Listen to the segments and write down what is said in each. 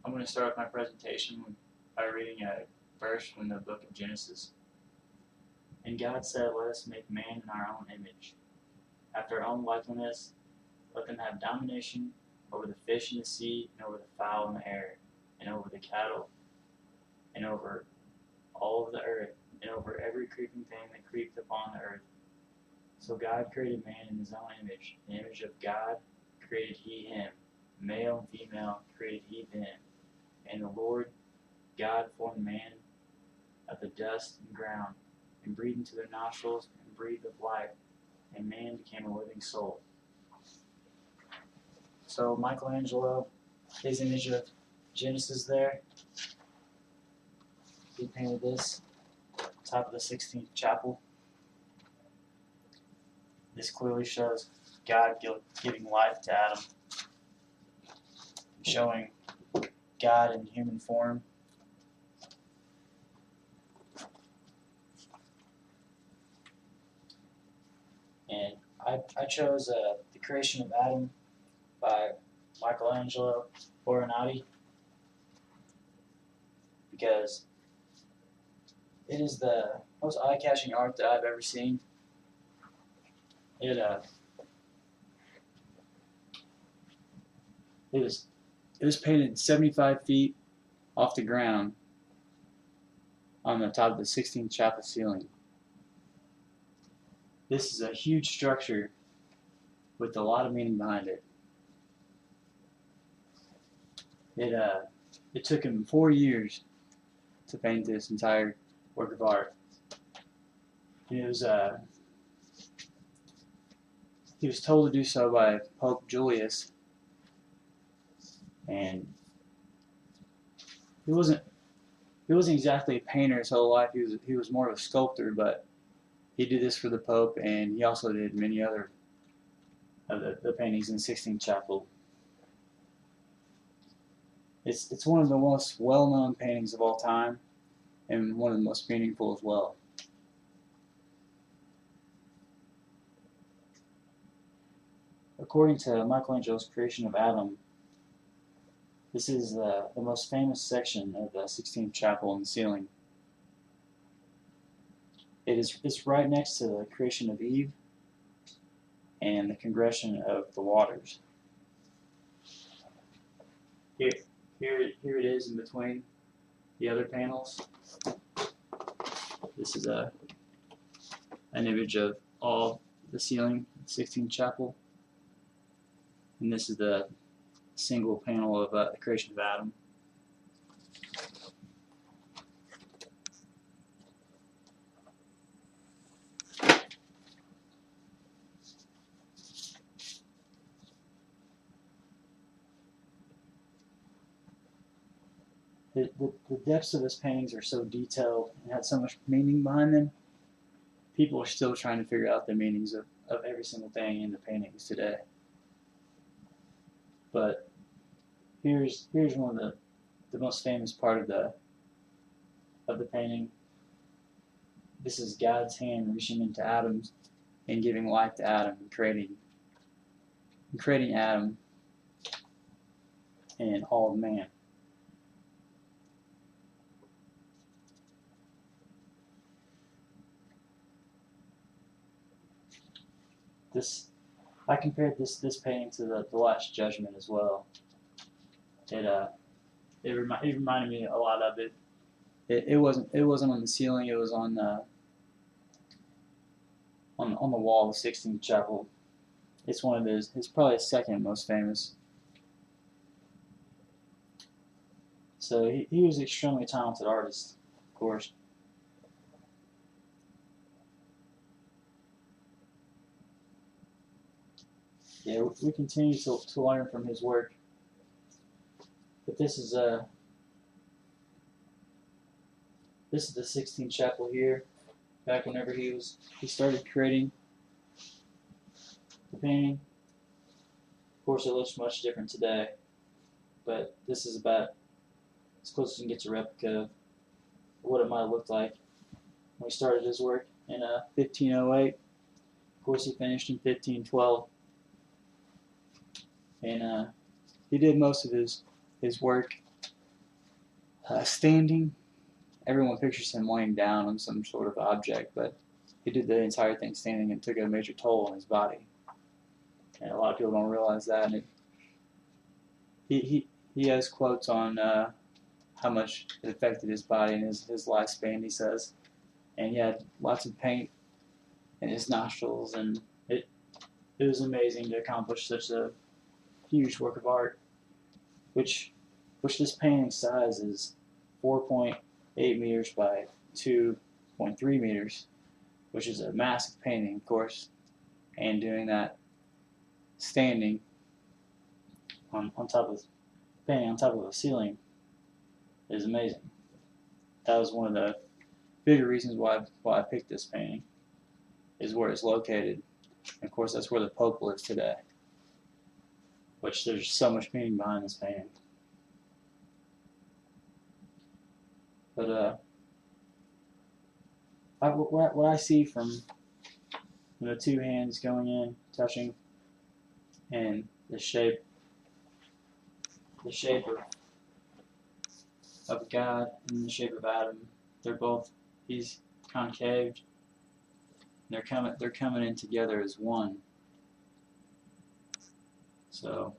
I'm going to start off my presentation by reading a verse from the book of Genesis. And God said, "Let us make man in our own image, after our own likeness. Let them have domination over the fish in the sea, and over the fowl in the air, and over the cattle, and over all of the earth, and over every creeping thing that creepeth upon the earth." So God created man in his own image. In the image of God created he him. Male and female created he them. And the Lord God formed man of the dust and ground, and breathed into their nostrils, and breathed of life, and man became a living soul. So Michelangelo, his image of Genesis there, he painted this, top of the 16th chapel. This clearly shows God giving life to Adam, showing God in human form. And I chose The Creation of Adam by Michelangelo Buonarroti because it is the most eye-catching art that I've ever seen. It was painted 75 feet off the ground on the top of the 16th chapel ceiling. This is a huge structure with a lot of meaning behind it. It took him 4 years to paint this entire work of art. He was told to do so by Pope Julius, and he wasn't exactly a painter his whole life. He was more of a sculptor, but he did this for the Pope, and he also did many other of the paintings in the 16th chapel. It's one of the most well-known paintings of all time, and one of the most meaningful as well. According to Michelangelo's Creation of Adam, this is the most famous section of the 16th chapel on the ceiling. It's right next to the creation of Eve and the congression of the waters. Here it is in between the other panels. This is an image of all the ceiling, 16th chapel, and this is the single panel of the creation of Adam. The depths of his paintings are so detailed and had so much meaning behind them. People are still trying to figure out the meanings of every single thing in the paintings today. But here's one of the most famous part of the painting. This is God's hand reaching into Adam and giving life to Adam and creating Adam and all of man. I compared this painting to the Last Judgment as well. It reminded me a lot of it. It wasn't on the ceiling. It was on the wall of the 16th chapel. It's one of his. It's probably his second most famous. So he was an extremely talented artist, of course. Yeah, we continue to learn from his work. But this is the 16th chapel here. Back whenever he started creating the painting. Of course, it looks much different today, but this is about as close as you can get to a replica of what it might have looked like when he started his work in 1508. Of course, he finished in 1512. And he did most of his work Standing, everyone pictures him laying down on some sort of object, but he did the entire thing standing and took a major toll on his body. And a lot of people don't realize that. And he has quotes on how much it affected his body and his lifespan, he says. And he had lots of paint in his nostrils, and it was amazing to accomplish such a huge work of art, which this painting size is 4.8 meters by 2.3 meters, which is a massive painting, of course, and doing that standing on top of painting on top of a ceiling is amazing. That was one of the bigger reasons why I picked this painting, is where it's located. And of course, that's where the Pope lives today, which there's so much meaning behind this painting. But what I see from the two hands going in, touching, and the shape of God and the shape of Adam, he's concaved. They're coming in together as one. So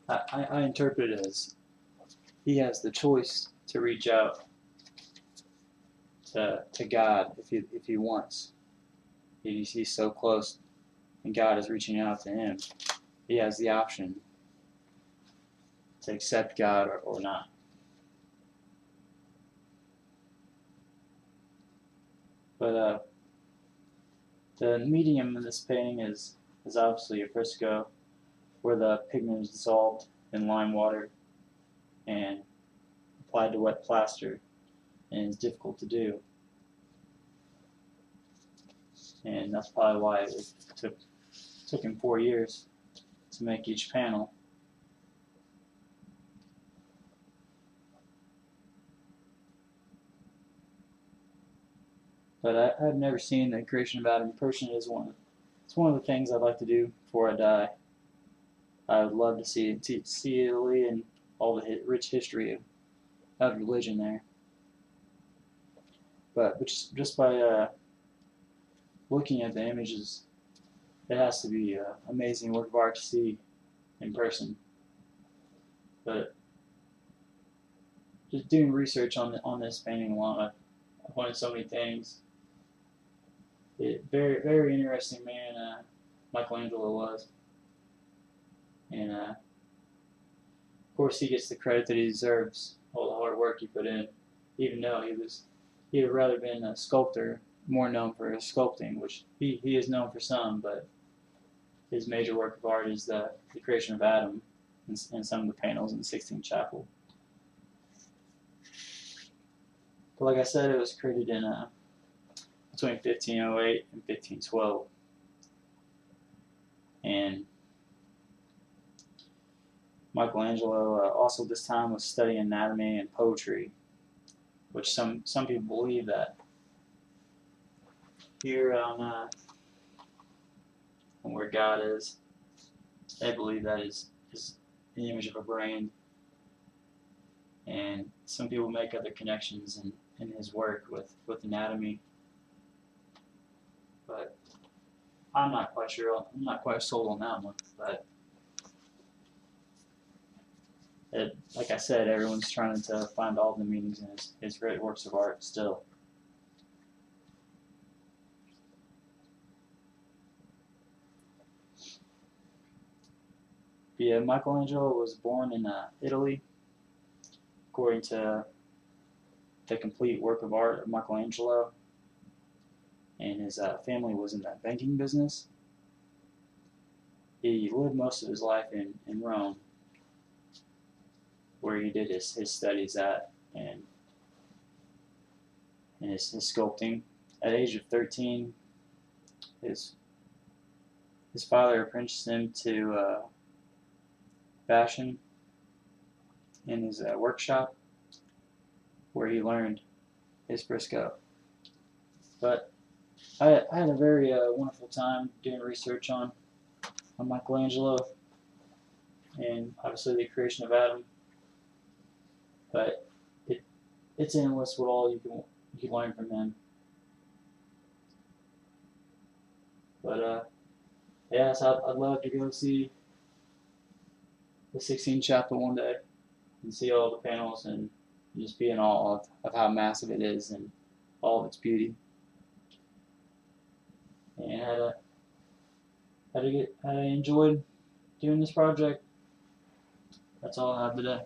I interpret it as he has the choice to reach out to God if he wants. He's so close, and God is reaching out to him. He has the option to accept God or not. But the medium in this painting is obviously a fresco, where the pigment is dissolved in lime water and applied to wet plaster, and it's difficult to do. And that's probably why it took him 4 years to make each panel. But I've never seen the creation of Adam in person. It's one of the things I'd like to do before I die. I would love to see Italy and all the rich history of religion there. But just by looking at the images, it has to be an amazing work of art to see in person. But just doing research on this painting alone, I've learned so many things. Very, very interesting man, Michelangelo was. And of course he gets the credit that he deserves, all the hard work he put in, even though he had rather been a sculptor, more known for his sculpting, which he is known for some, but his major work of art is the creation of Adam and some of the panels in the Sistine Chapel. But like I said, it was created in between 1508 and 1512. And Michelangelo also this time was studying anatomy and poetry, which some people believe that here on where God is, they believe that is the image of a brain. And some people make other connections in his work with anatomy. But I'm not quite sure. I'm not quite sold on that one. But like I said, everyone's trying to find all the meanings in his great works of art still. But yeah, Michelangelo was born in Italy, according to the complete work of art of Michelangelo. And his family was in the banking business. He lived most of his life in Rome, where he did his studies at and his sculpting. At the age of 13, his father apprenticed him to fashion in his workshop, where he learned his fresco. But I had a very wonderful time doing research on Michelangelo, and obviously the creation of Adam. But it's endless what all you can learn from him. But yeah, so I'd love to go see the Sistine Chapel one day and see all the panels and just be in awe of how massive it is and all of its beauty. And I enjoyed doing this project. That's all I have today.